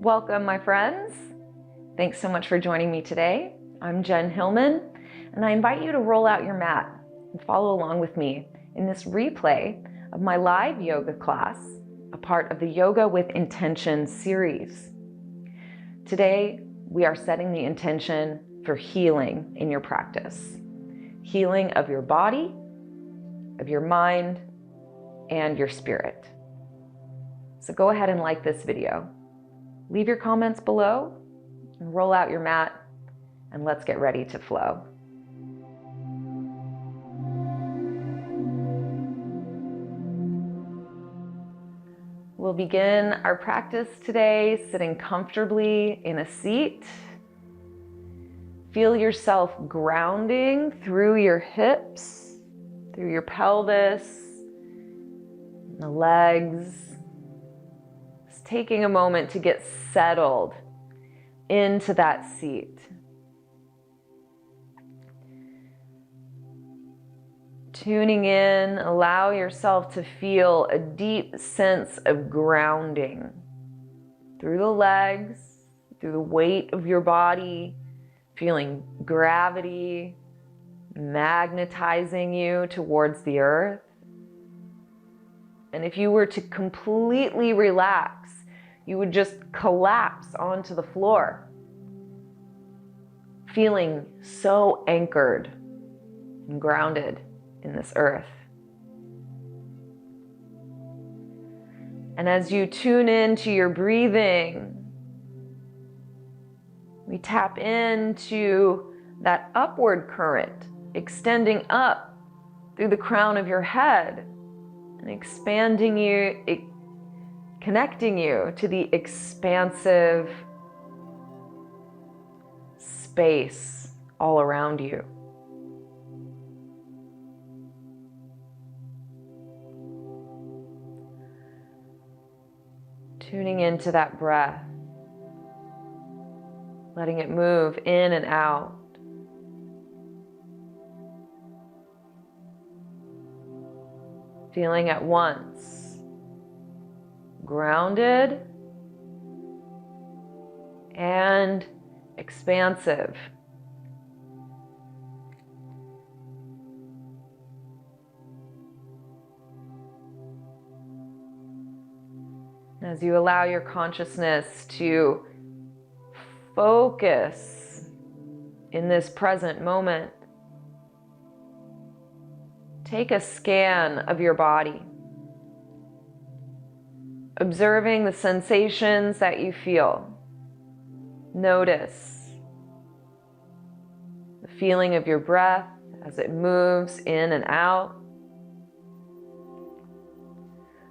Welcome, my friends. Thanks so much for joining me today. I'm Jen Hilman, and I invite you to roll out your mat and follow along with me in this replay of my live yoga class, a part of the Yoga with Intention series. Today, we are setting the intention for healing in your practice. Healing of your body, of your mind, and your spirit. So go ahead and like this video. Leave your comments below and roll out your mat, and let's get ready to flow. We'll begin our practice today sitting comfortably in a seat. Feel yourself grounding through your hips, through your pelvis, the legs. Taking a moment to get settled into that seat. Tuning in, allow yourself to feel a deep sense of grounding through the legs, through the weight of your body, feeling gravity magnetizing you towards the earth. And if you were to completely relax, you would just collapse onto the floor, feeling so anchored and grounded in this earth. And as you tune into your breathing, we tap into that upward current, extending up through the crown of your head and expanding you, connecting you to the expansive space all around you. Tuning into that breath, letting it move in and out. Feeling at once grounded and expansive. As you allow your consciousness to focus in this present moment, take a scan of your body, observing the sensations that you feel. Notice the feeling of your breath as it moves in and out.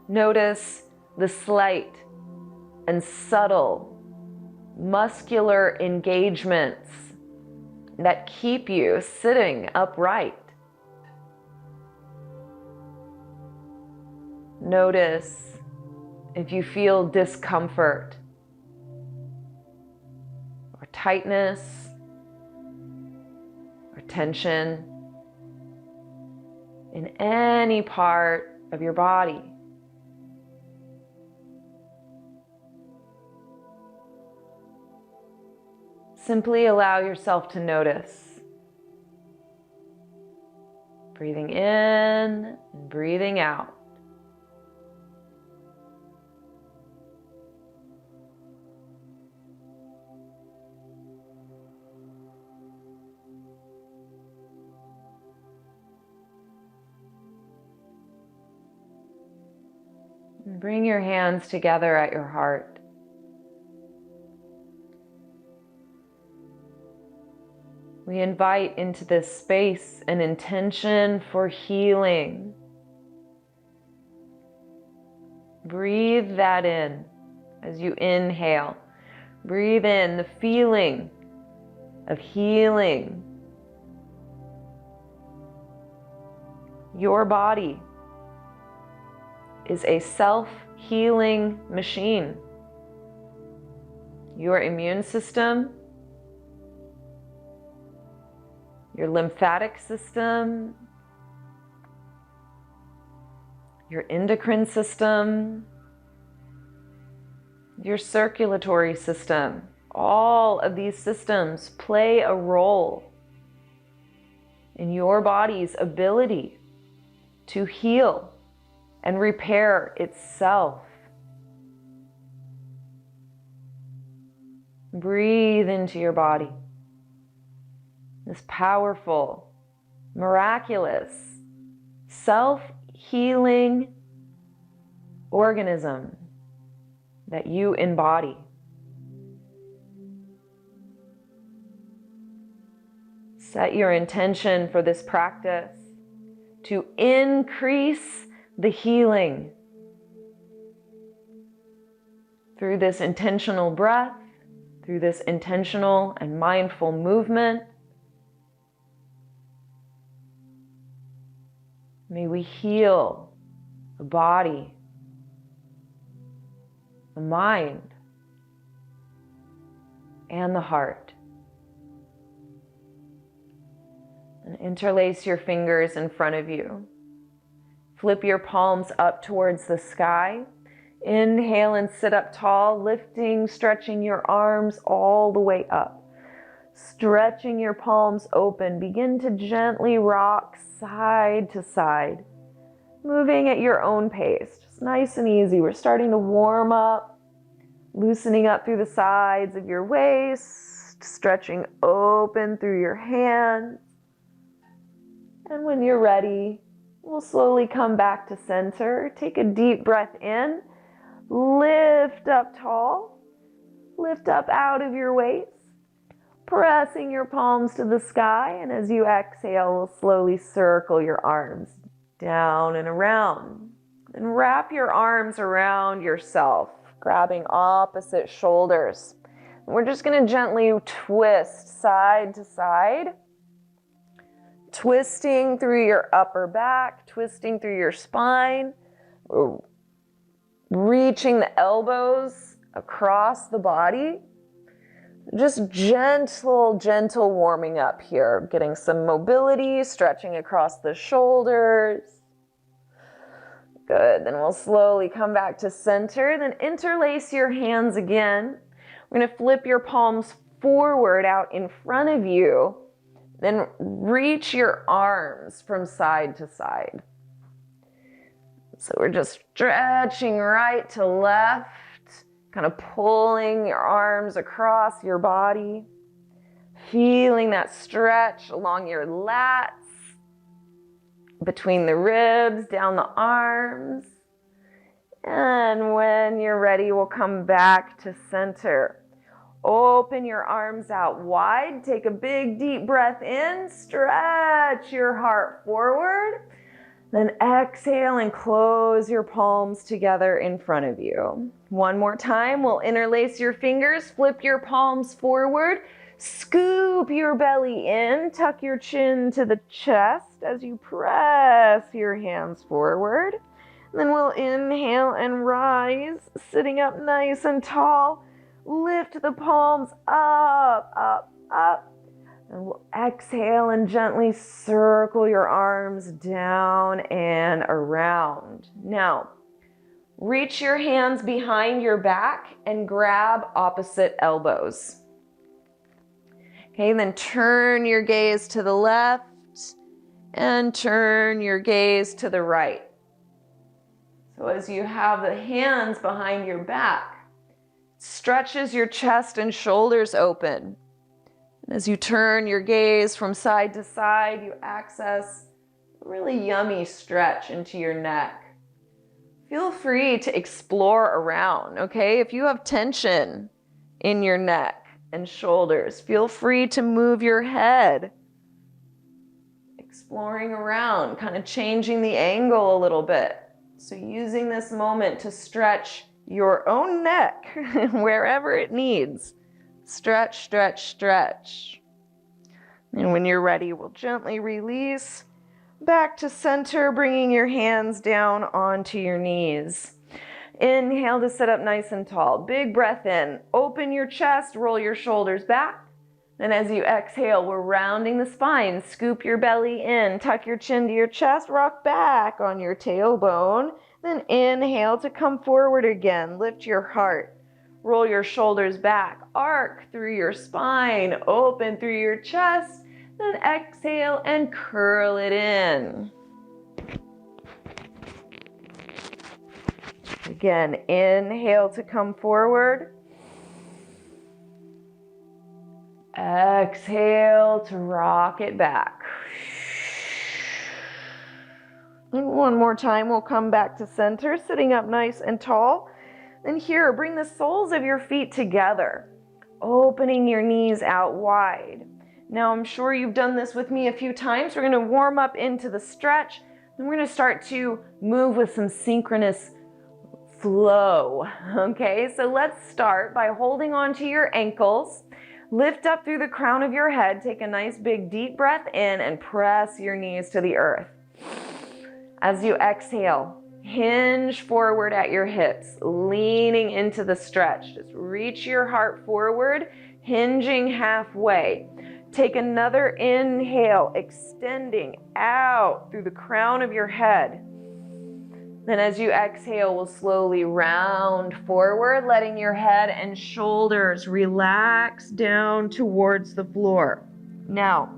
Notice the slight and subtle muscular engagements that keep you sitting upright. Notice if you feel discomfort or tightness or tension in any part of your body. Simply allow yourself to notice. Breathing in and breathing out. Bring your hands together at your heart. We invite into this space an intention for healing. Breathe that in as you inhale. Breathe in the feeling of healing. Your body is a self-healing machine. Your immune system, your lymphatic system, your endocrine system, your circulatory system. All of these systems play a role in your body's ability to heal and repair itself. Breathe into your body. This powerful, miraculous, self-healing organism that you embody. Set your intention for this practice to increase the healing through this intentional breath, through this intentional and mindful movement. May we heal the body, the mind, and the heart. And interlace your fingers in front of you. Flip your palms up towards the sky. Inhale and sit up tall, lifting, stretching your arms all the way up. Stretching your palms open. Begin to gently rock side to side, moving at your own pace. Just nice and easy. We're starting to warm up, loosening up through the sides of your waist, stretching open through your hands. And when you're ready, we'll slowly come back to center. Take a deep breath in. Lift up tall. Lift up out of your waist. Pressing your palms to the sky. And as you exhale, we'll slowly circle your arms down and around. And wrap your arms around yourself, grabbing opposite shoulders. We're just going to gently twist side to side. Twisting through your upper back, twisting through your spine, reaching the elbows across the body. Just gentle warming up here, getting some mobility, stretching across the shoulders. Good, then we'll slowly come back to center, then interlace your hands again. We're gonna flip your palms forward out in front of you. Then reach your arms from side to side. So we're just stretching right to left, kind of pulling your arms across your body, feeling that stretch along your lats, between the ribs, down the arms. And when you're ready, we'll come back to center. Open your arms out wide. Take a big deep breath in. Stretch your heart forward. Then exhale and close your palms together in front of you. One more time. We'll interlace your fingers. Flip your palms forward. Scoop your belly in. Tuck your chin to the chest as you press your hands forward. Then we'll inhale and rise, sitting up nice and tall. Lift the palms up, up, up. And we'll exhale and gently circle your arms down and around. Now, reach your hands behind your back and grab opposite elbows. Okay, then turn your gaze to the left and turn your gaze to the right. So as you have the hands behind your back, stretches your chest and shoulders open. And as you turn your gaze from side to side, you access a really yummy stretch into your neck. Feel free to explore around, okay? If you have tension in your neck and shoulders, feel free to move your head. Exploring around, kind of changing the angle a little bit. So using this moment to stretch your own neck wherever it needs. Stretch, stretch, stretch. And when you're ready, we'll gently release back to center, bringing your hands down onto your knees. Inhale to sit up nice and tall. Big breath in. Open your chest, roll your shoulders back. Then as you exhale, we're rounding the spine. Scoop your belly in, tuck your chin to your chest, rock back on your tailbone. Then inhale to come forward again. Lift your heart. Roll your shoulders back, arc through your spine, open through your chest, then exhale and curl it in. Again, inhale to come forward. Exhale to rock it back. And one more time, we'll come back to center, sitting up nice and tall. And here, bring the soles of your feet together, opening your knees out wide. Now, I'm sure you've done this with me a few times. We're going to warm up into the stretch, then we're going to start to move with some synchronous flow. Okay, so let's start by holding on to your ankles. Lift up through the crown of your head. Take a nice big deep breath in and press your knees to the earth. As you exhale, hinge forward at your hips, leaning into the stretch. Just reach your heart forward, hinging halfway. Take another inhale, extending out through the crown of your head. Then as you exhale, we'll slowly round forward, letting your head and shoulders relax down towards the floor. Now,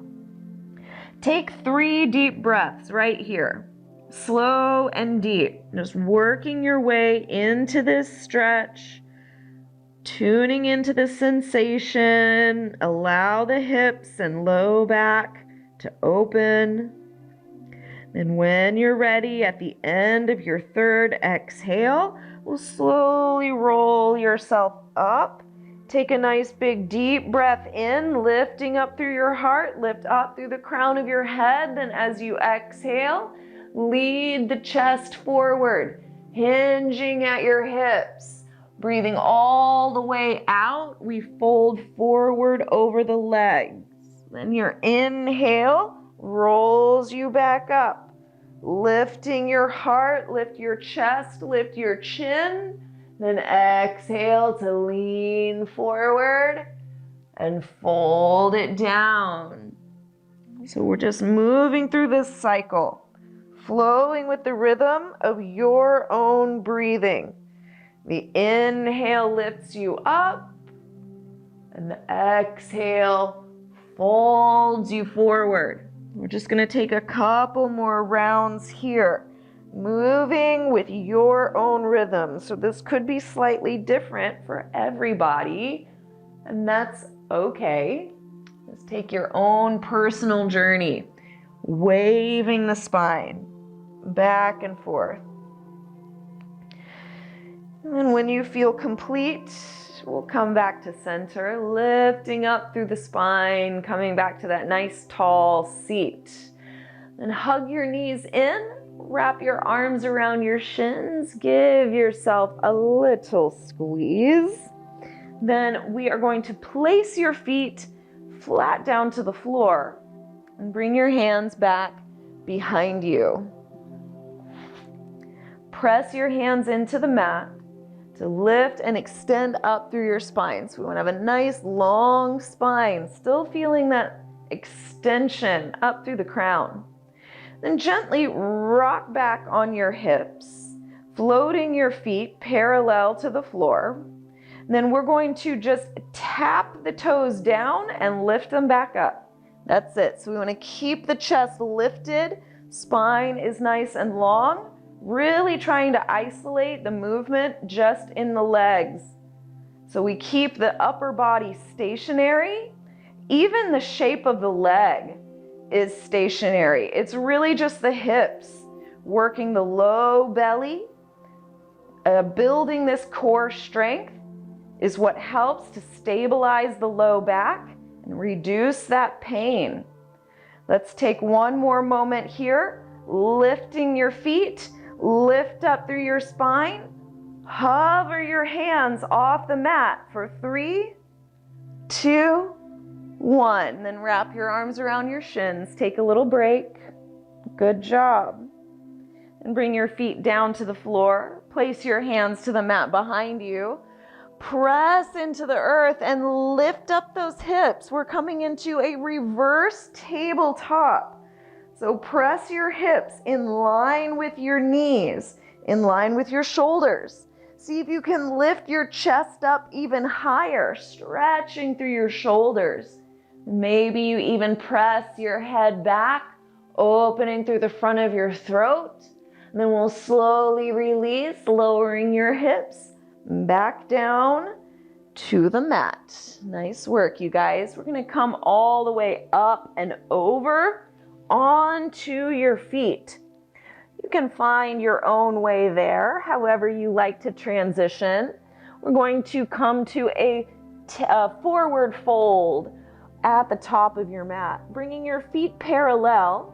take 3 deep breaths right here. Slow and deep. Just working your way into this stretch, tuning into the sensation. Allow the hips and low back to open. And when you're ready, at the end of your 3rd exhale, we'll slowly roll yourself up. Take a nice big deep breath in, lifting up through your heart, lift up through the crown of your head. Then as you exhale, lead the chest forward, hinging at your hips. Breathing all the way out, we fold forward over the legs. Then your inhale rolls you back up. Lifting your heart, lift your chest, lift your chin. Then exhale to lean forward and fold it down. So we're just moving through this cycle, flowing with the rhythm of your own breathing. The inhale lifts you up, and the exhale folds you forward. We're just going to take a couple more rounds here, moving with your own rhythm. So this could be slightly different for everybody, and that's okay. Just take your own personal journey, waving the spine back and forth. And then when you feel complete, we'll come back to center, lifting up through the spine, coming back to that nice tall seat. Then hug your knees in, wrap your arms around your shins, give yourself a little squeeze. Then we are going to place your feet flat down to the floor and bring your hands back behind you. Press your hands into the mat to lift and extend up through your spine. So we want to have a nice long spine, still feeling that extension up through the crown. Then gently rock back on your hips, floating your feet parallel to the floor. And then we're going to just tap the toes down and lift them back up. That's it. So we want to keep the chest lifted, spine is nice and long, really trying to isolate the movement just in the legs. So we keep the upper body stationary. Even the shape of the leg is stationary. It's really just the hips working the low belly. Building this core strength is what helps to stabilize the low back and reduce that pain. Let's take one more moment here, lifting your feet. Lift up through your spine. Hover your hands off the mat for 3, 2, 1. Then wrap your arms around your shins. Take a little break. Good job. And bring your feet down to the floor. Place your hands to the mat behind you. Press into the earth and lift up those hips. We're coming into a reverse tabletop. So press your hips in line with your knees, in line with your shoulders. See if you can lift your chest up even higher, stretching through your shoulders. Maybe you even press your head back, opening through the front of your throat. And then we'll slowly release, lowering your hips back down to the mat. Nice work, you guys. We're going to come all the way up and over onto your feet. You can find your own way there, however you like to transition. We're going to come to a forward fold at the top of your mat, bringing your feet parallel.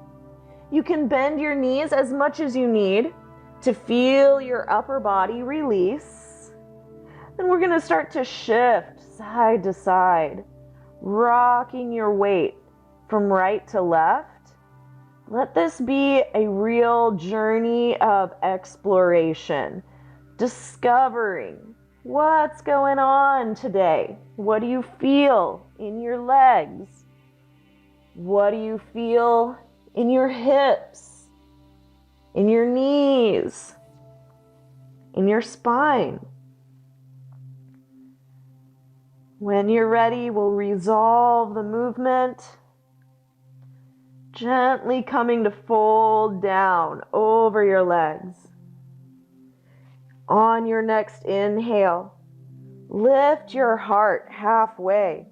You can bend your knees as much as you need to feel your upper body release. Then we're going to start to shift side to side, rocking your weight from right to left. Let this be a real journey of exploration, discovering what's going on today. What do you feel in your legs? What do you feel in your hips, in your knees, in your spine? When you're ready, we'll resolve the movement. Gently coming to fold down over your legs. On your next inhale, lift your heart halfway,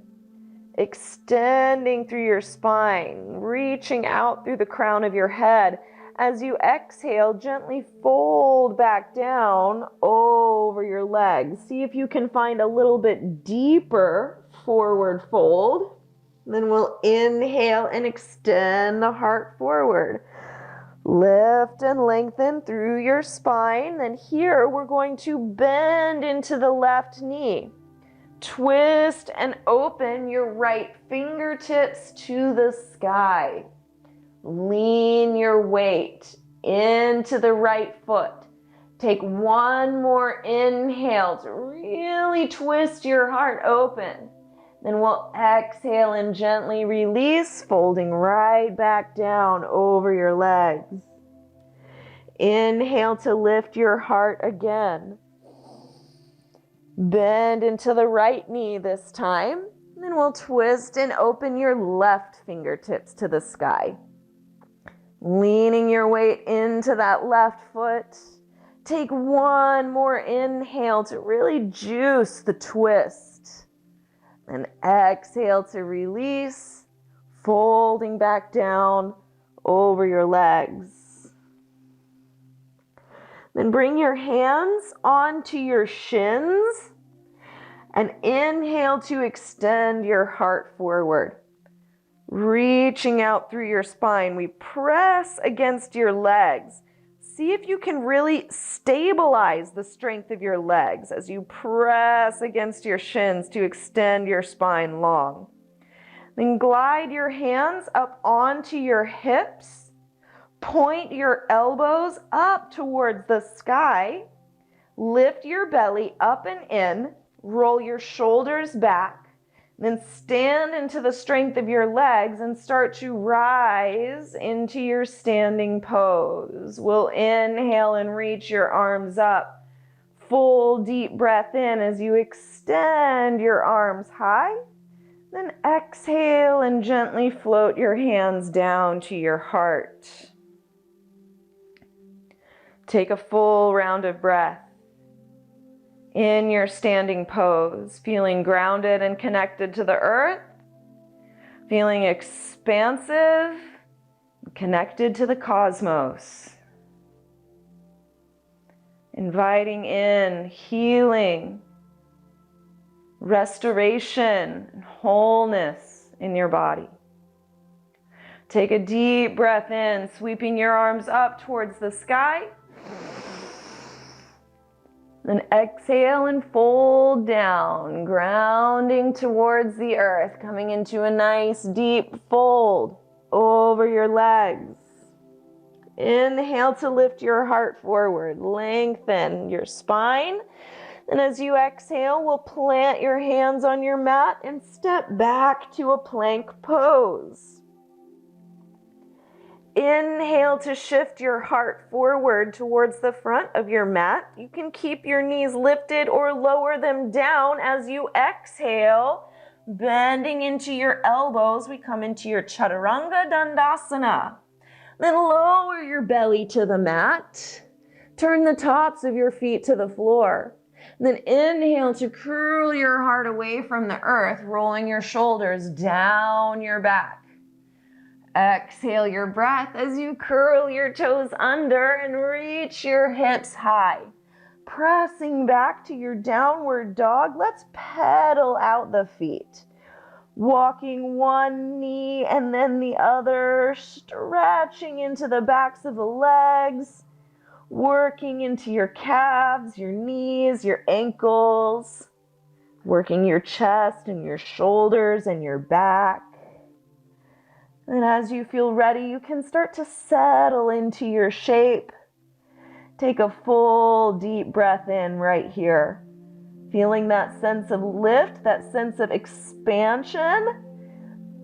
extending through your spine, reaching out through the crown of your head. As you exhale, gently fold back down over your legs. See if you can find a little bit deeper forward fold. Then we'll inhale and extend the heart forward. Lift and lengthen through your spine. Then here we're going to bend into the left knee. Twist and open your right fingertips to the sky. Lean your weight into the right foot. Take one more inhale to really twist your heart open. Then we'll exhale and gently release, folding right back down over your legs. Inhale to lift your heart again. Bend into the right knee this time. Then we'll twist and open your left fingertips to the sky. Leaning your weight into that left foot. Take one more inhale to really juice the twist. And exhale to release, folding back down over your legs. Then bring your hands onto your shins and inhale to extend your heart forward. Reaching out through your spine, we press against your legs. See if you can really stabilize the strength of your legs as you press against your shins to extend your spine long. Then glide your hands up onto your hips. Point your elbows up towards the sky. Lift your belly up and in. Roll your shoulders back. Then stand into the strength of your legs and start to rise into your standing pose. We'll inhale and reach your arms up. Full deep breath in as you extend your arms high. Then exhale and gently float your hands down to your heart. Take a full round of breath. In your standing pose, feeling grounded and connected to the earth, feeling expansive, connected to the cosmos. Inviting in healing, restoration, and wholeness in your body. Take a deep breath in, sweeping your arms up towards the sky. Then exhale and fold down, grounding towards the earth, coming into a nice deep fold over your legs. Inhale to lift your heart forward, lengthen your spine. And as you exhale, we'll plant your hands on your mat and step back to a plank pose. Inhale to shift your heart forward towards the front of your mat. You can keep your knees lifted or lower them down as you exhale, bending into your elbows. We come into your Chaturanga Dandasana. Then lower your belly to the mat. Turn the tops of your feet to the floor. Then inhale to curl your heart away from the earth, rolling your shoulders down your back. Exhale your breath as you curl your toes under and reach your hips high. Pressing back to your downward dog, let's pedal out the feet. Walking one knee and then the other, stretching into the backs of the legs, working into your calves, your knees, your ankles, working your chest and your shoulders and your back. And as you feel ready, you can start to settle into your shape. Take a full deep breath in right here. Feeling that sense of lift, that sense of expansion.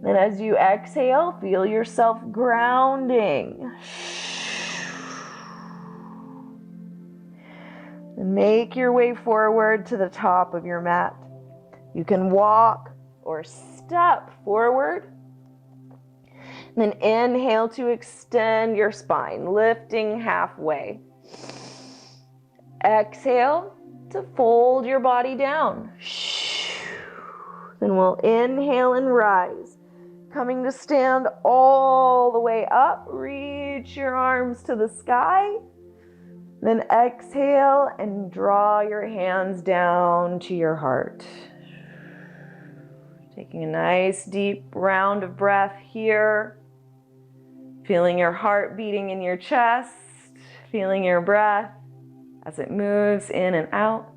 And as you exhale, feel yourself grounding. And make your way forward to the top of your mat. You can walk or step forward. Then inhale to extend your spine, lifting halfway. Exhale to fold your body down. Then we'll inhale and rise. Coming to stand all the way up. Reach your arms to the sky. Then exhale and draw your hands down to your heart. Taking a nice deep round of breath here. Feeling your heart beating in your chest, feeling your breath as it moves in and out.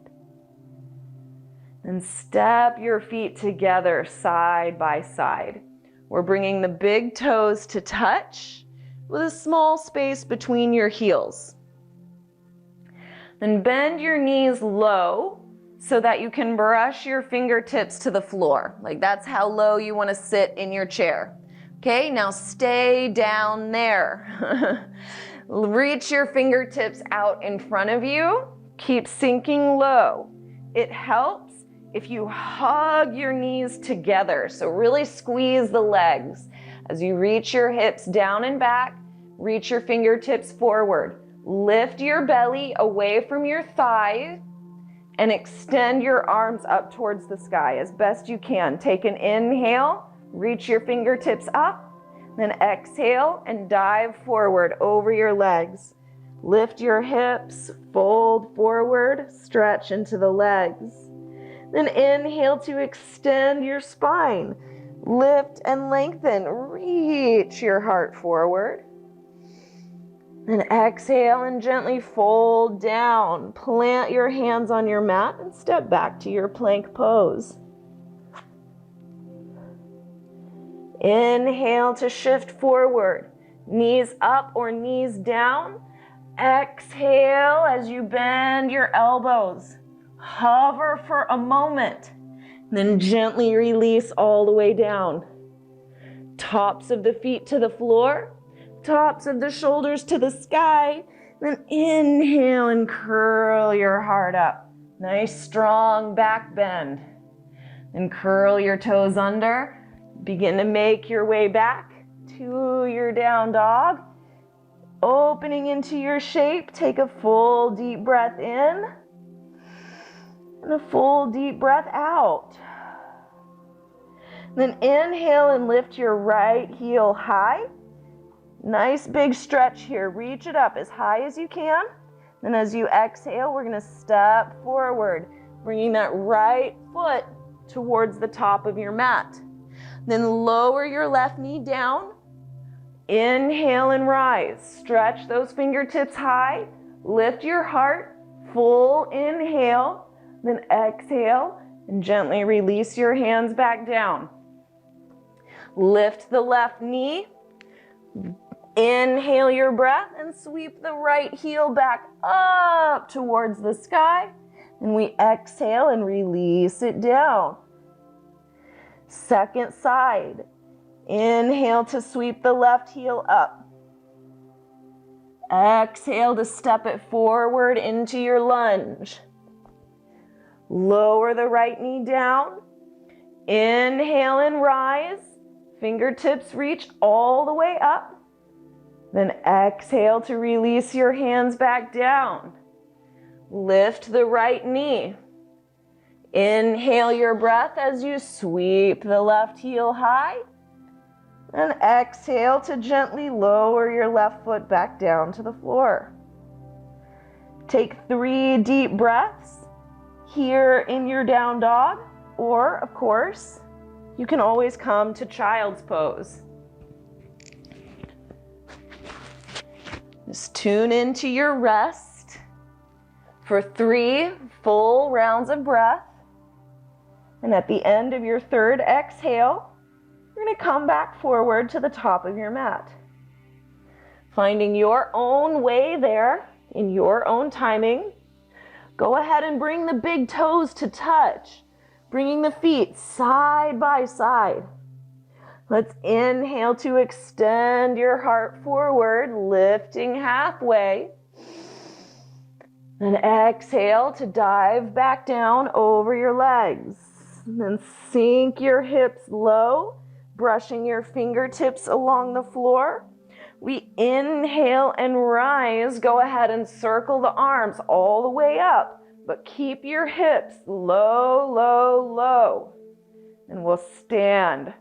And step your feet together side by side. We're bringing the big toes to touch with a small space between your heels. Then bend your knees low so that you can brush your fingertips to the floor. Like that's how low you want to sit in your chair. Okay, now stay down there. Reach your fingertips out in front of you. Keep sinking low. It helps if you hug your knees together. So really squeeze the legs. As you reach your hips down and back, reach your fingertips forward. Lift your belly away from your thighs and extend your arms up towards the sky as best you can. Take an inhale. Reach your fingertips up, then exhale and dive forward over your legs. Lift your hips, fold forward, stretch into the legs. Then inhale to extend your spine. Lift and lengthen, reach your heart forward. Then exhale and gently fold down. Plant your hands on your mat and step back to your plank pose. Inhale to shift forward, knees up or knees down. Exhale as you bend your elbows. Hover for a moment, then gently release all the way down. Tops of the feet to the floor, tops of the shoulders to the sky. Then inhale and curl your heart up. Nice strong back bend. Then curl your toes under. Begin to make your way back to your down dog. Opening into your shape, take a full deep breath in and a full deep breath out. Then inhale and lift your right heel high. Nice big stretch here. Reach it up as high as you can. Then as you exhale, we're going to step forward, bringing that right foot towards the top of your mat. Then lower your left knee down. Inhale and rise. Stretch those fingertips high. Lift your heart. Full inhale. Then exhale and gently release your hands back down. Lift the left knee. Inhale your breath and sweep the right heel back up towards the sky. And we exhale and release it down. Second side. Inhale to sweep the left heel up. Exhale to step it forward into your lunge. Lower the right knee down. Inhale and rise. Fingertips reach all the way up. Then exhale to release your hands back down. Lift the right knee. Inhale your breath as you sweep the left heel high. And exhale to gently lower your left foot back down to the floor. Take 3 deep breaths here in your down dog, or of course, you can always come to child's pose. Just tune into your rest for 3 full rounds of breath. And at the end of your 3rd exhale, you're going to come back forward to the top of your mat. Finding your own way there in your own timing. Go ahead and bring the big toes to touch, bringing the feet side by side. Let's inhale to extend your heart forward, lifting halfway. Then exhale to dive back down over your legs. And then sink your hips low, brushing your fingertips along the floor. We inhale and rise. Go ahead and circle the arms all the way up, but keep your hips low, low, low. And we'll stand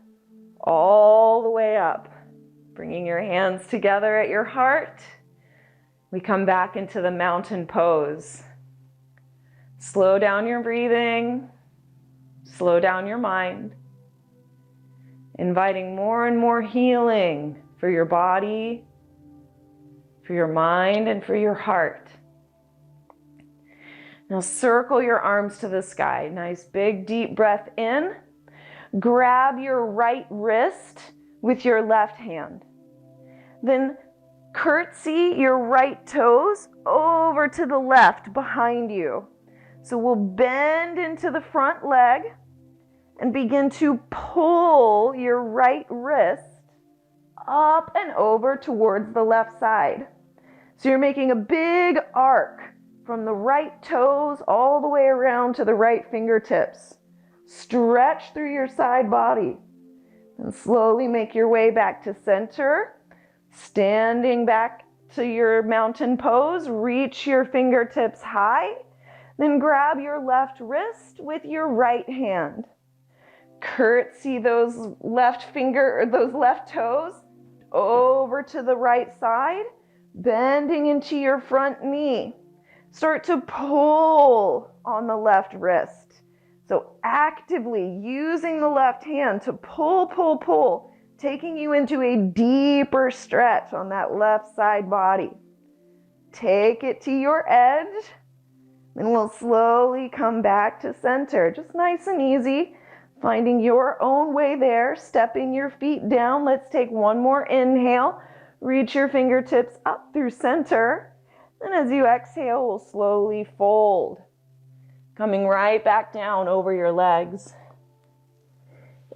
all the way up, bringing your hands together at your heart. We come back into the mountain pose. Slow down your breathing, slow down your mind, inviting more and more healing for your body, for your mind, and for your heart. Now circle your arms to the sky. Nice big deep breath in. Grab your right wrist with your left hand. Then curtsy your right toes over to the left behind you. So we'll bend into the front leg and begin to pull your right wrist up and over towards the left side. So you're making a big arc from the right toes all the way around to the right fingertips. Stretch through your side body and slowly make your way back to center. Standing back to your mountain pose, reach your fingertips high. Then grab your left wrist with your right hand. Curtsy those left toes over to the right side, bending into your front knee. Start to pull on the left wrist. So actively using the left hand to pull, taking you into a deeper stretch on that left side body. Take it to your edge, and we'll slowly come back to center. Just nice and easy, finding your own way there, stepping your feet down. Let's take one more inhale. Reach your fingertips up through center. And as you exhale, we'll slowly fold, coming right back down over your legs.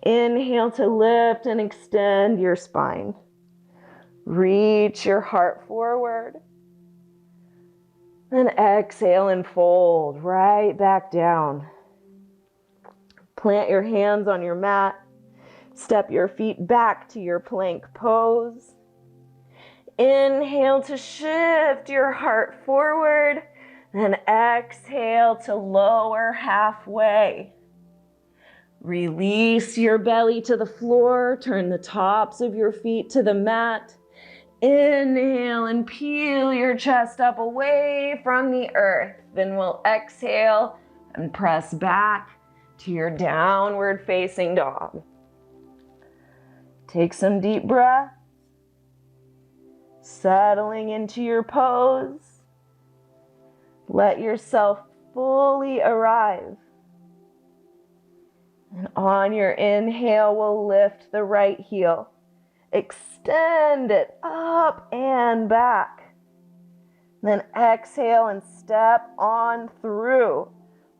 Inhale to lift and extend your spine. Reach your heart forward. Then exhale and fold right back down. Plant your hands on your mat. Step your feet back to your plank pose. Inhale to shift your heart forward. Then exhale to lower halfway. Release your belly to the floor. Turn the tops of your feet to the mat. Inhale and peel your chest up away from the earth. Then we'll exhale and press back to your downward facing dog. Take some deep breaths. Settling into your pose. Let yourself fully arrive. And on your inhale, we'll lift the right heel. Extend it up and back. Then exhale and step on through,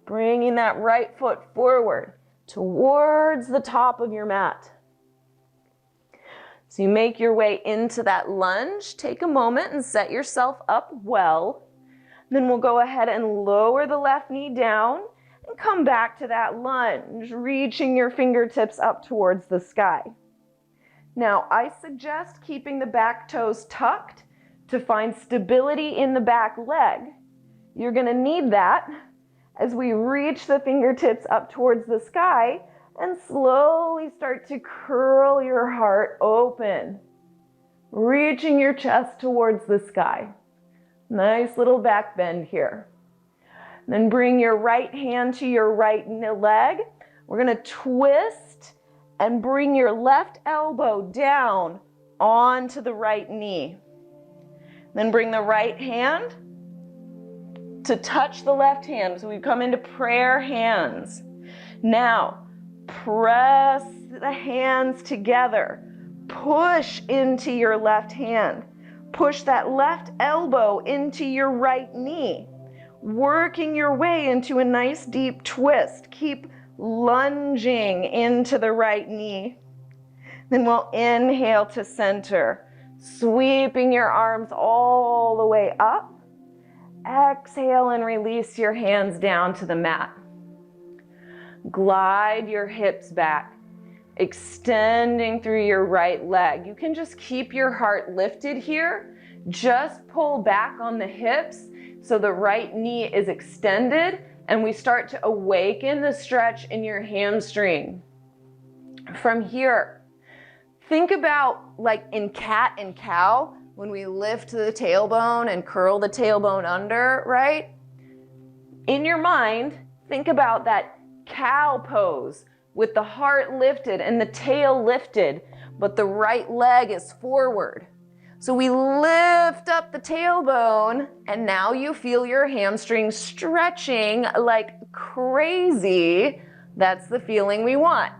bringing that right foot forward towards the top of your mat. So you make your way into that lunge. Take a moment and set yourself up well. Then we'll go ahead and lower the left knee down and come back to that lunge, reaching your fingertips up towards the sky. Now, I suggest keeping the back toes tucked to find stability in the back leg. You're going to need that as we reach the fingertips up towards the sky and slowly start to curl your heart open, reaching your chest towards the sky. Nice little back bend here. Then bring your right hand to your right leg. We're going to twist and bring your left elbow down onto the right knee. Then bring the right hand to touch the left hand. So we come into prayer hands. Now, press the hands together. Push into your left hand. Push that left elbow into your right knee. Working your way into a nice deep twist. Keep lunging into the right knee. Then we'll inhale to center, sweeping your arms all the way up. Exhale and release your hands down to the mat. Glide your hips back, extending through your right leg. You can just keep your heart lifted here. Just pull back on the hips so the right knee is extended, and we start to awaken the stretch in your hamstring. From here, think about like in cat and cow, when we lift the tailbone and curl the tailbone under, right? In your mind, think about that cow pose with the heart lifted and the tail lifted, but the right leg is forward. So we lift up the tailbone, and now you feel your hamstrings stretching like crazy. That's the feeling we want.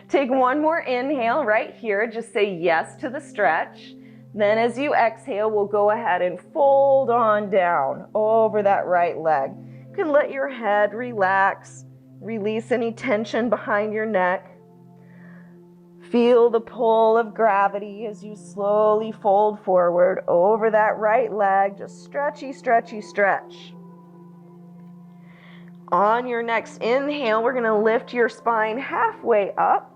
Take one more inhale right here. Just say yes to the stretch. Then as you exhale, we'll go ahead and fold on down over that right leg. You can let your head relax, release any tension behind your neck. Feel the pull of gravity as you slowly fold forward over that right leg. Just stretchy, stretchy, stretch. On your next inhale, we're going to lift your spine halfway up.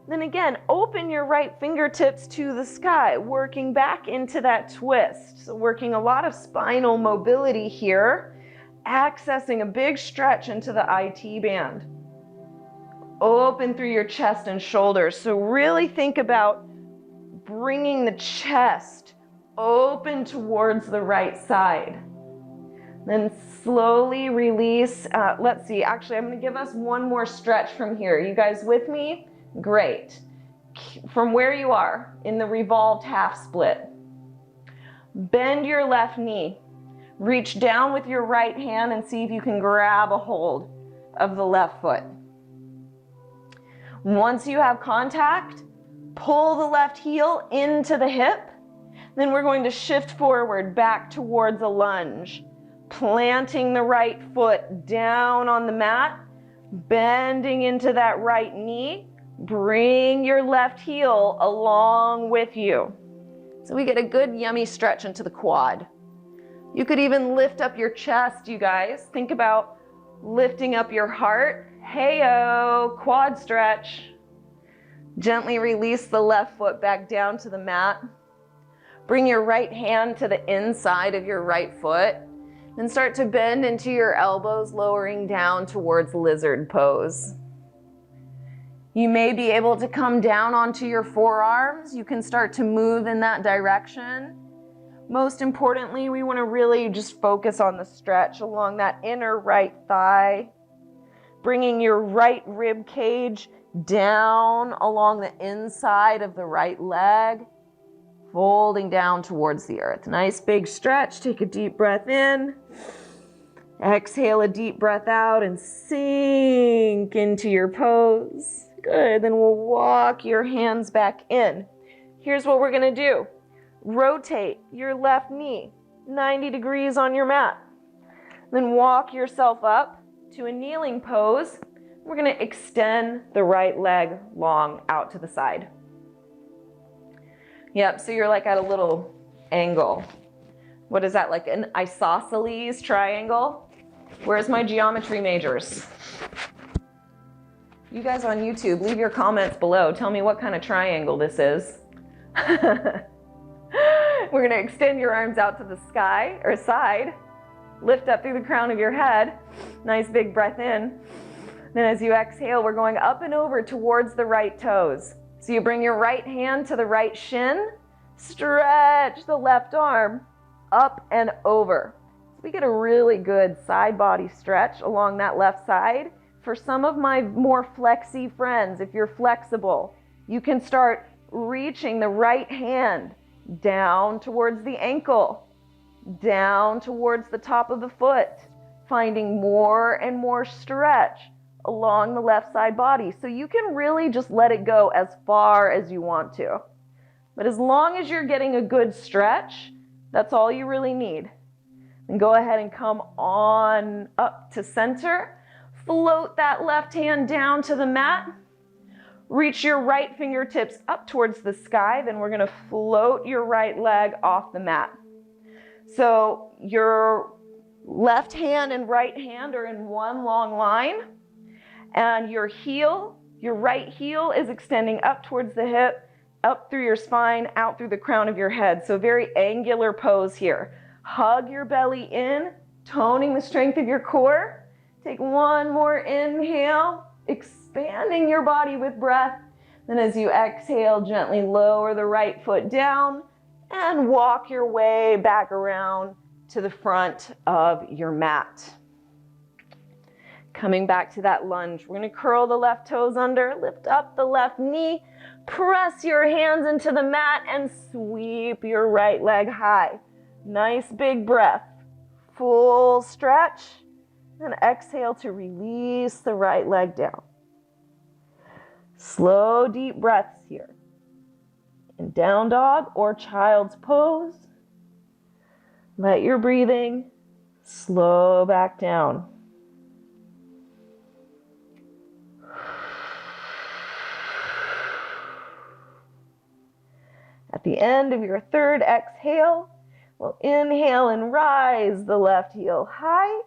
Then again, open your right fingertips to the sky, working back into that twist. So working a lot of spinal mobility here, accessing a big stretch into the IT band. Open through your chest and shoulders. So really think about bringing the chest open towards the right side. Then slowly release. Let's see, actually I'm going to give us one more stretch from here. You guys with me? Great. From where you are in the revolved half split, bend your left knee. Reach down with your right hand and see if you can grab a hold of the left foot. Once you have contact, pull the left heel into the hip. Then we're going to shift forward back towards a lunge, planting the right foot down on the mat, bending into that right knee. Bring your left heel along with you. So we get a good yummy stretch into the quad. You could even lift up your chest, you guys. Think about lifting up your heart. Hey-o, quad stretch. Gently release the left foot back down to the mat. Bring your right hand to the inside of your right foot. Then start to bend into your elbows, lowering down towards lizard pose. You may be able to come down onto your forearms. You can start to move in that direction. Most importantly, we want to really just focus on the stretch along that inner right thigh. Bringing your right rib cage down along the inside of the right leg. Folding down towards the earth. Nice big stretch. Take a deep breath in. Exhale a deep breath out and sink into your pose. Good. Then we'll walk your hands back in. Here's what we're going to do. Rotate your left knee 90 degrees on your mat. Then walk yourself up to a kneeling pose. We're going to extend the right leg long out to the side. Yep, so you're like at a little angle. What is that, like an isosceles triangle? Where's my geometry majors? You guys on YouTube, leave your comments below. Tell me what kind of triangle this is. We're gonna extend your arms out to the sky or side. Lift up through the crown of your head. Nice big breath in. Then as you exhale, we're going up and over towards the right toes. So you bring your right hand to the right shin, stretch the left arm up and over. So we get a really good side body stretch along that left side. For some of my more flexy friends, if you're flexible, you can start reaching the right hand down towards the ankle, down towards the top of the foot, finding more and more stretch along the left side body. So you can really just let it go as far as you want to. But as long as you're getting a good stretch, that's all you really need. And go ahead and come on up to center. Float that left hand down to the mat. Reach your right fingertips up towards the sky. Then we're going to float your right leg off the mat. So your left hand and right hand are in one long line. And your heel, your right heel is extending up towards the hip, up through your spine, out through the crown of your head. So very angular pose here. Hug your belly in, toning the strength of your core. Take one more inhale, expanding your body with breath. Then as you exhale, gently lower the right foot down and walk your way back around to the front of your mat. Coming back to that lunge, we're going to curl the left toes under, lift up the left knee, press your hands into the mat and sweep your right leg high. Nice big breath, full stretch, and exhale to release the right leg down. Slow, deep breaths here. In down dog or child's pose, let your breathing slow back down. At the end of your third exhale, we'll inhale and rise the left heel high.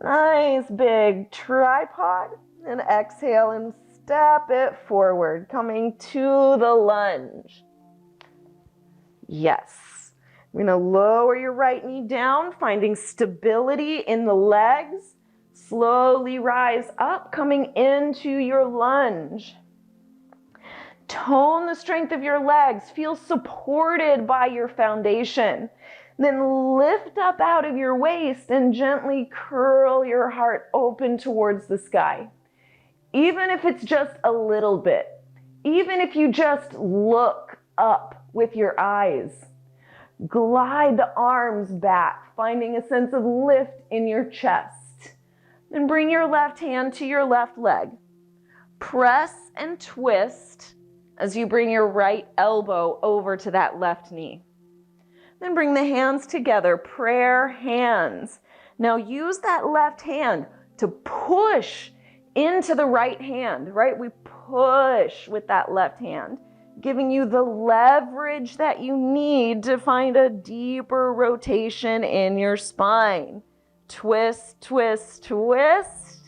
Nice big tripod. And exhale and step it forward, coming to the lunge. Yes. We're going to lower your right knee down, finding stability in the legs. Slowly rise up, coming into your lunge. Tone the strength of your legs. Feel supported by your foundation. Then lift up out of your waist and gently curl your heart open towards the sky. Even if it's just a little bit. Even if you just look up with your eyes. Glide the arms back, finding a sense of lift in your chest. Then bring your left hand to your left leg. Press and twist as you bring your right elbow over to that left knee. Then bring the hands together, prayer hands. Now use that left hand to push into the right hand, right? We push with that left hand, giving you the leverage that you need to find a deeper rotation in your spine. Twist, twist, twist,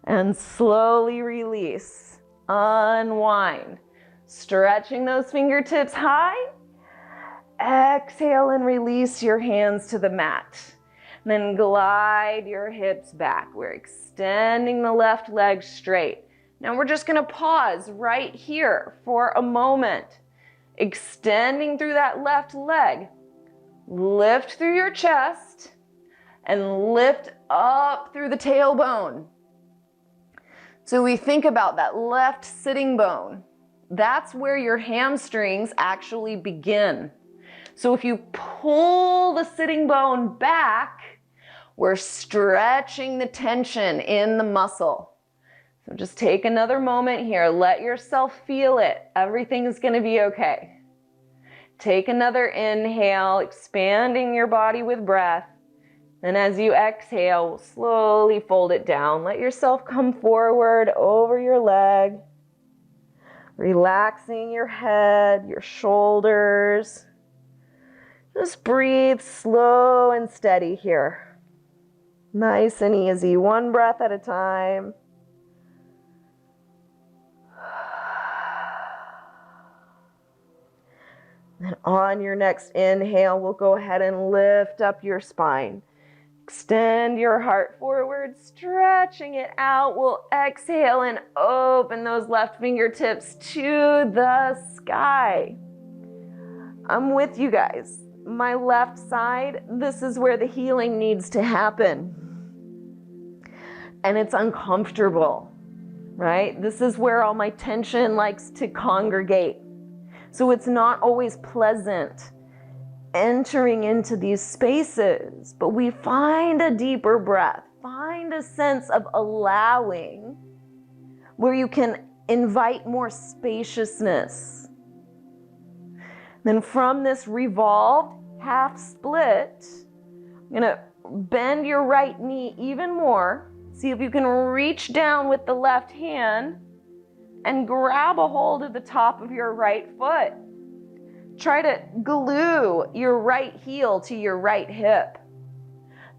and slowly release. Unwind. Stretching those fingertips high. Exhale and release your hands to the mat. Then glide your hips back. We're extending the left leg straight. Now we're just going to pause right here for a moment. Extending through that left leg. Lift through your chest and lift up through the tailbone. So we think about that left sitting bone. That's where your hamstrings actually begin. So if you pull the sitting bone back, we're stretching the tension in the muscle. So just take another moment here. Let yourself feel it. Everything's going to be okay. Take another inhale, expanding your body with breath. And as you exhale, slowly fold it down. Let yourself come forward over your leg. Relaxing your head, your shoulders. Just breathe slow and steady here. Nice and easy, one breath at a time. And on your next inhale, we'll go ahead and lift up your spine. Extend your heart forward, stretching it out. We'll exhale and open those left fingertips to the sky. I'm with you guys. My left side, this is where the healing needs to happen. And it's uncomfortable, right? This is where all my tension likes to congregate. So it's not always pleasant entering into these spaces, but we find a deeper breath, find a sense of allowing where you can invite more spaciousness. Then from this revolved half split, I'm gonna bend your right knee even more. See if you can reach down with the left hand and grab a hold of the top of your right foot. Try to glue your right heel to your right hip.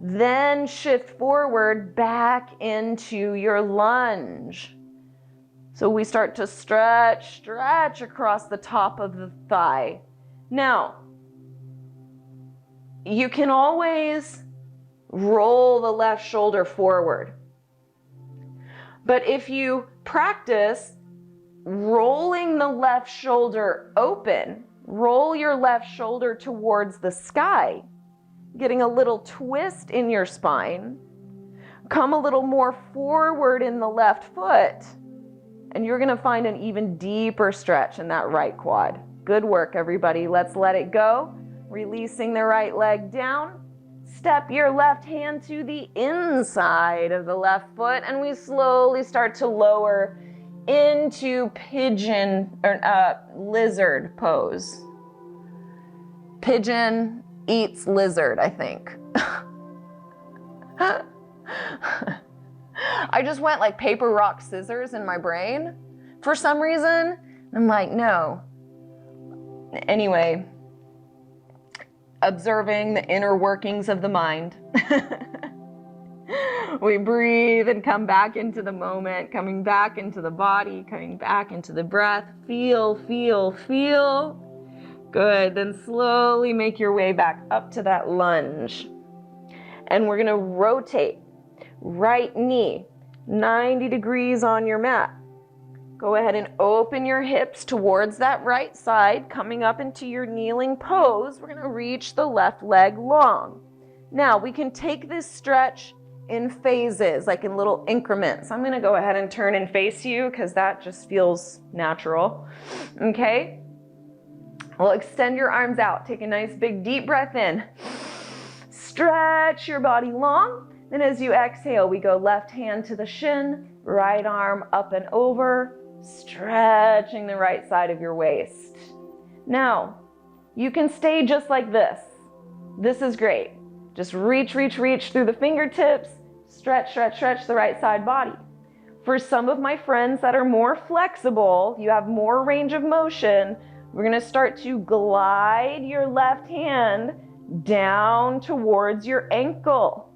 Then shift forward back into your lunge. So we start to stretch across the top of the thigh. Now, you can always roll the left shoulder forward. But if you practice rolling the left shoulder open, roll your left shoulder towards the sky, getting a little twist in your spine, come a little more forward in the left foot, and you're gonna find an even deeper stretch in that right quad. Good work, everybody. Let's let it go. Releasing the right leg down. Step your left hand to the inside of the left foot, and we slowly start to lower into pigeon or lizard pose. Pigeon eats lizard, I think. I just went like paper, rock, scissors in my brain for some reason. I'm like, no. Anyway, observing the inner workings of the mind. We breathe and come back into the moment, coming back into the body, coming back into the breath. Feel, feel, feel. Good. Then slowly make your way back up to that lunge. And we're going to rotate right knee 90 degrees on your mat. Go ahead and open your hips towards that right side, coming up into your kneeling pose. We're going to reach the left leg long. Now we can take this stretch in phases, like in little increments. I'm going to go ahead and turn and face you because that just feels natural. Okay? Well, extend your arms out. Take a nice big deep breath in. Stretch your body long. Then as you exhale, we go left hand to the shin, right arm up and over, stretching the right side of your waist. Now, you can stay just like this. This is great. Just reach, reach, reach through the fingertips, stretch, stretch, stretch the right side body. For some of my friends that are more flexible, you have more range of motion, we're going to start to glide your left hand down towards your ankle.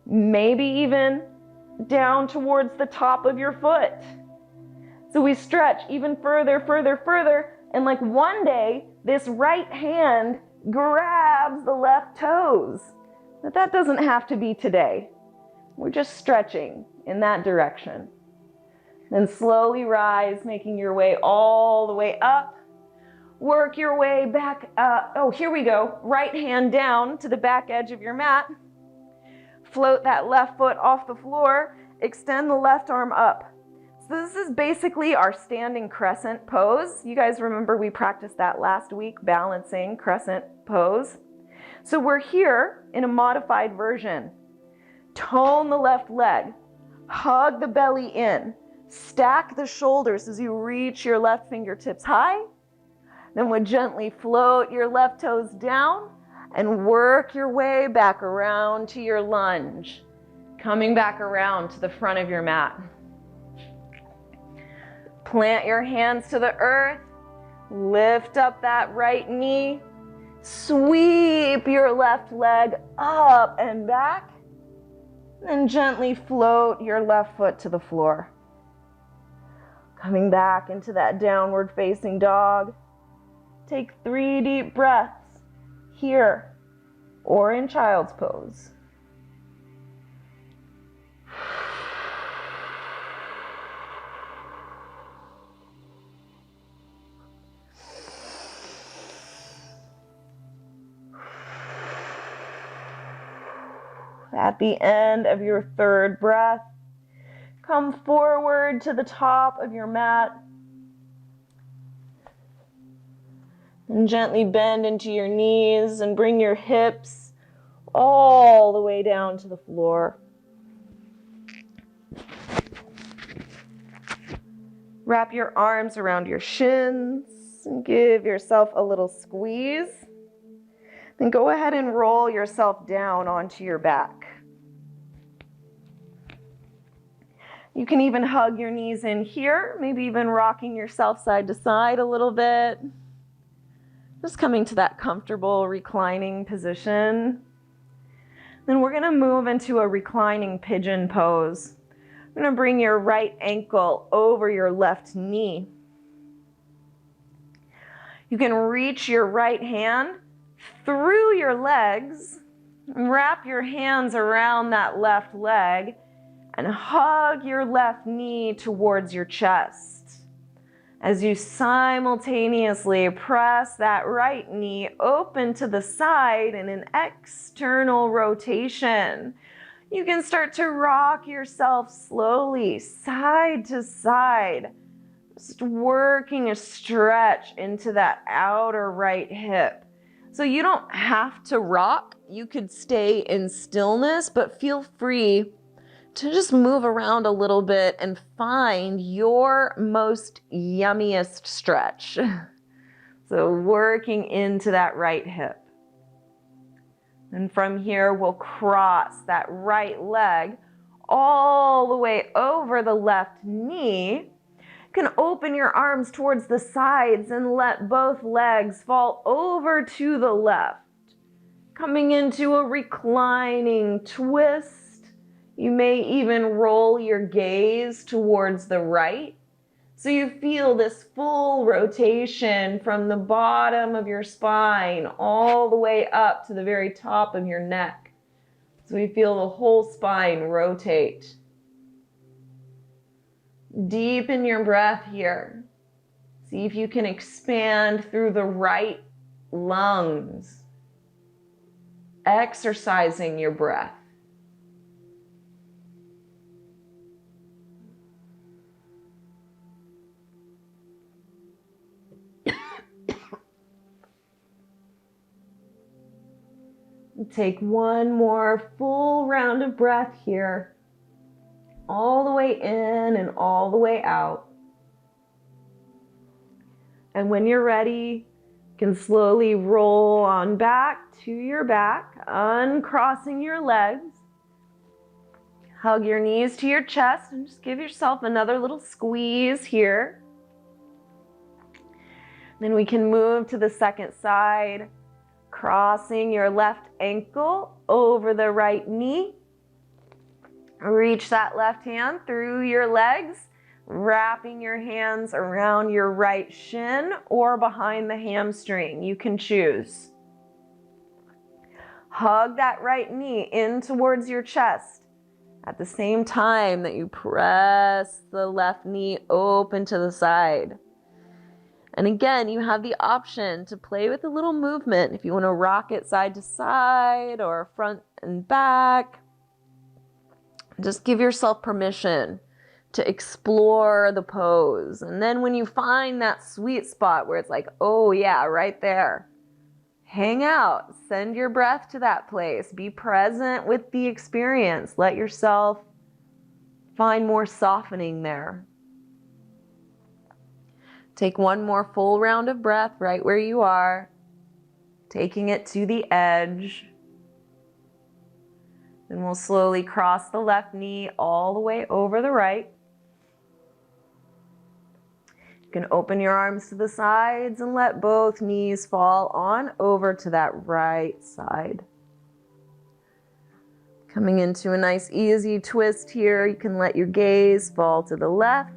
Maybe even down towards the top of your foot. So we stretch even further, further, further, and like one day, this right hand grabs the left toes. But that doesn't have to be today. We're just stretching in that direction. Then slowly rise, making your way all the way up. Work your way back up. Oh, here we go. Right hand down to the back edge of your mat. Float that left foot off the floor. Extend the left arm up. So this is basically our standing crescent pose. You guys remember we practiced that last week, balancing crescent pose. So we're here in a modified version. Tone the left leg. Hug the belly in. Stack the shoulders as you reach your left fingertips high. Then we'll gently float your left toes down and work your way back around to your lunge. Coming back around to the front of your mat. Plant your hands to the earth. Lift up that right knee. Sweep your left leg up and back. And gently float your left foot to the floor. Coming back into that downward facing dog. Take 3 deep breaths here or in child's pose. At the end of your 3rd breath, come forward to the top of your mat and gently bend into your knees and bring your hips all the way down to the floor. Wrap your arms around your shins and give yourself a little squeeze. Then go ahead and roll yourself down onto your back. You can even hug your knees in here, maybe even rocking yourself side to side a little bit. Just coming to that comfortable reclining position. Then we're going to move into a reclining pigeon pose. You're going to bring your right ankle over your left knee. You can reach your right hand through your legs, wrap your hands around that left leg, and hug your left knee towards your chest. As you simultaneously press that right knee open to the side in an external rotation, you can start to rock yourself slowly side to side, just working a stretch into that outer right hip. So you don't have to rock. You could stay in stillness, but feel free to just move around a little bit and find your most yummiest stretch. So working into that right hip. And from here, we'll cross that right leg all the way over the left knee. You can open your arms towards the sides and let both legs fall over to the left. Coming into a reclining twist. You may even roll your gaze towards the right. So you feel this full rotation from the bottom of your spine all the way up to the very top of your neck. So we feel the whole spine rotate. Deepen your breath here. See if you can expand through the right lungs, exercising your breath. Take one more full round of breath here, all the way in and all the way out. And when you're ready, you can slowly roll on back to your back, uncrossing your legs. Hug your knees to your chest and just give yourself another little squeeze here. Then we can move to the second side. Crossing your left ankle over the right knee. Reach that left hand through your legs, wrapping your hands around your right shin or behind the hamstring. You can choose. Hug that right knee in towards your chest at the same time that you press the left knee open to the side. And again, you have the option to play with a little movement if you want to rock it side to side or front and back. Just give yourself permission to explore the pose. And then when you find that sweet spot where it's like, oh yeah, right there, hang out, send your breath to that place, be present with the experience. Let yourself find more softening there. Take one more full round of breath right where you are, taking it to the edge. Then we'll slowly cross the left knee all the way over the right. You can open your arms to the sides and let both knees fall on over to that right side. Coming into a nice easy twist here, you can let your gaze fall to the left.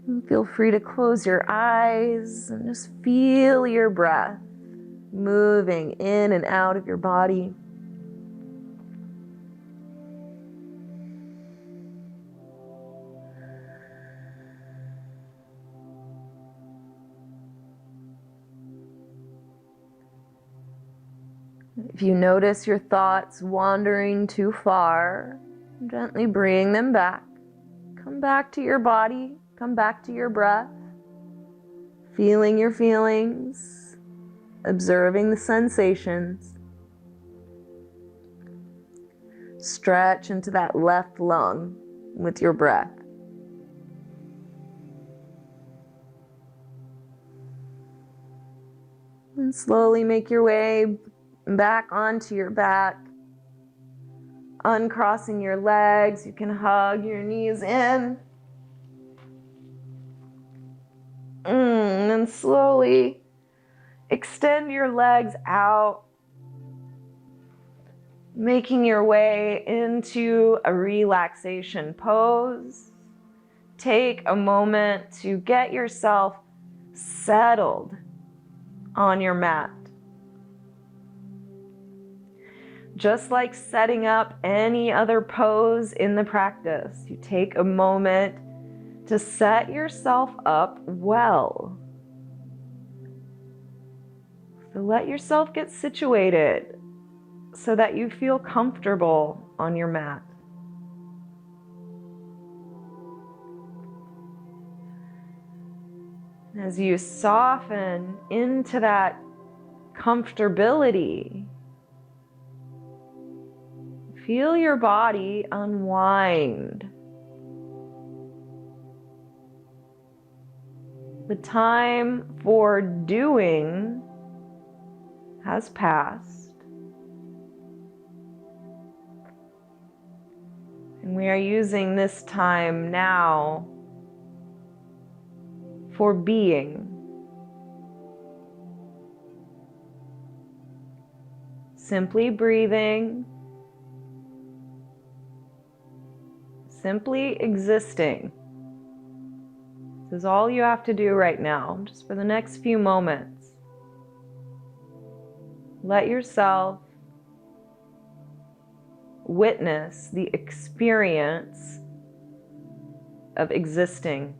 And feel free to close your eyes and just feel your breath moving in and out of your body. If you notice your thoughts wandering too far, gently bring them back. Come back to your body, come back to your breath, feeling your feelings, observing the sensations. Stretch into that left lung with your breath. And slowly make your way back onto your back. Uncrossing your legs, you can hug your knees in. And then slowly extend your legs out, making your way into a relaxation pose. Take a moment to get yourself settled on your mat. Just like setting up any other pose in the practice, you take a moment to set yourself up well. So let yourself get situated so that you feel comfortable on your mat. As you soften into that comfortability, feel your body unwind. The time for doing has passed. And we are using this time now for being. Simply breathing. Simply existing. This is all you have to do right now, just for the next few moments. Let yourself witness the experience of existing.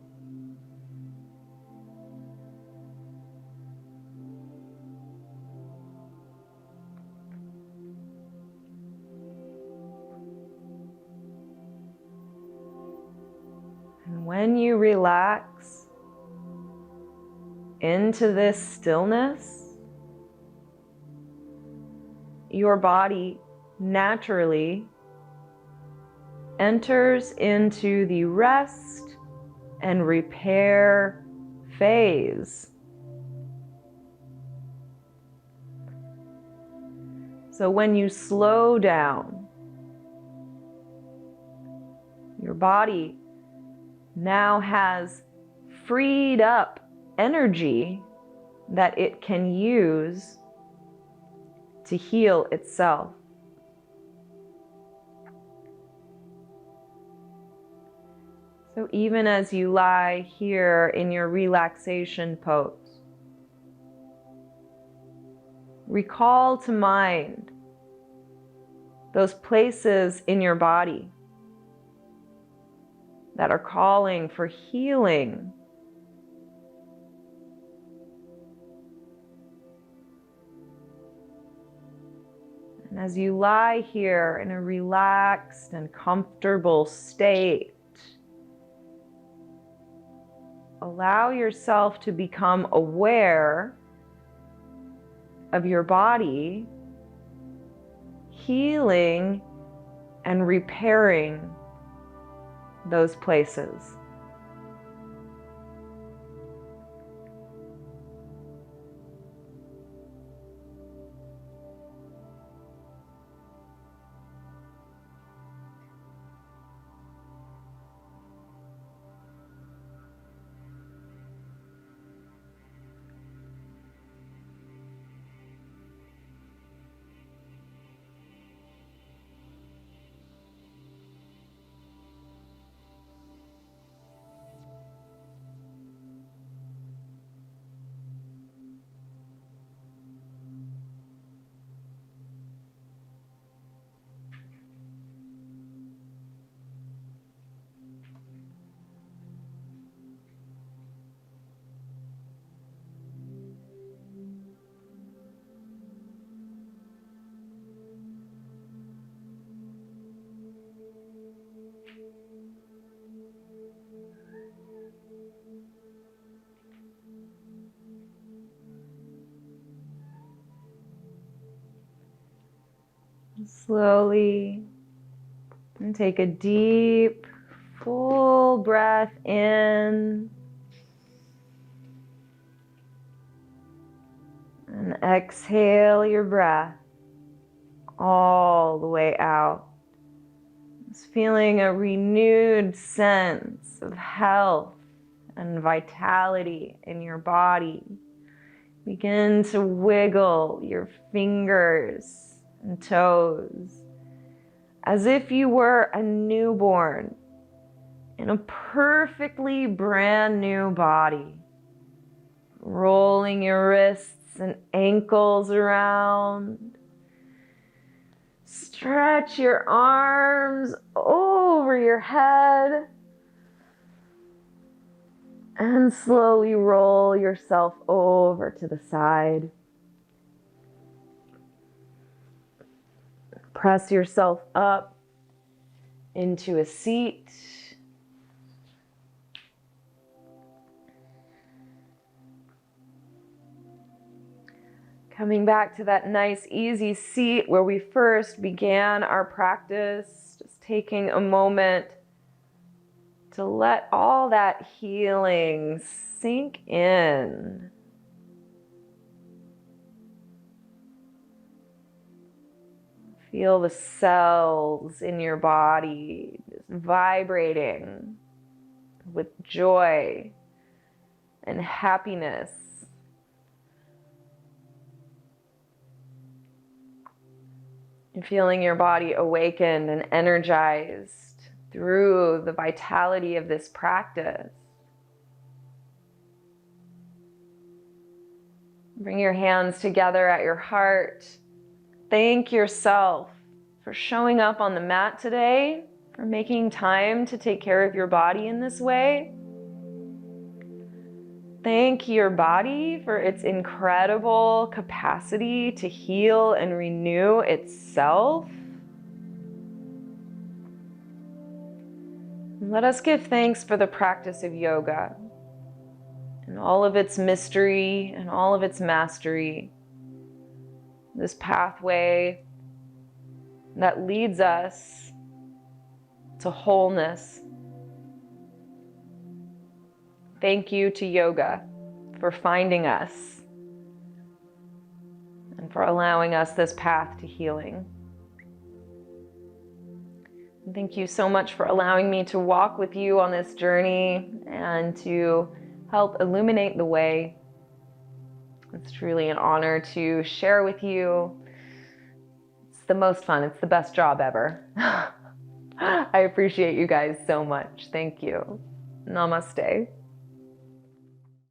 And when you relax into this stillness, your body naturally enters into the rest and repair phase. So when you slow down, your body now has freed up energy that it can use to heal itself. So even as you lie here in your relaxation pose, recall to mind those places in your body that are calling for healing. And as you lie here in a relaxed and comfortable state, allow yourself to become aware of your body healing and repairing those places. Slowly, and take a deep, full breath in. And exhale your breath all the way out. Just feeling a renewed sense of health and vitality in your body. Begin to wiggle your fingers and toes as if you were a newborn in a perfectly brand new body. Rolling your wrists and ankles around. Stretch your arms over your head. And slowly roll yourself over to the side. Press yourself up into a seat. Coming back to that nice, easy seat where we first began our practice, just taking a moment to let all that healing sink in. Feel the cells in your body just vibrating with joy and happiness. And feeling your body awakened and energized through the vitality of this practice. Bring your hands together at your heart. Thank yourself for showing up on the mat today, for making time to take care of your body in this way. Thank your body for its incredible capacity to heal and renew itself. Let us give thanks for the practice of yoga and all of its mystery and all of its mastery. This pathway that leads us to wholeness. Thank you to yoga for finding us and for allowing us this path to healing. And thank you so much for allowing me to walk with you on this journey and to help illuminate the way. It's truly an honor to share with you. It's the most fun. It's the best job ever. I appreciate you guys so much. Thank you. Namaste.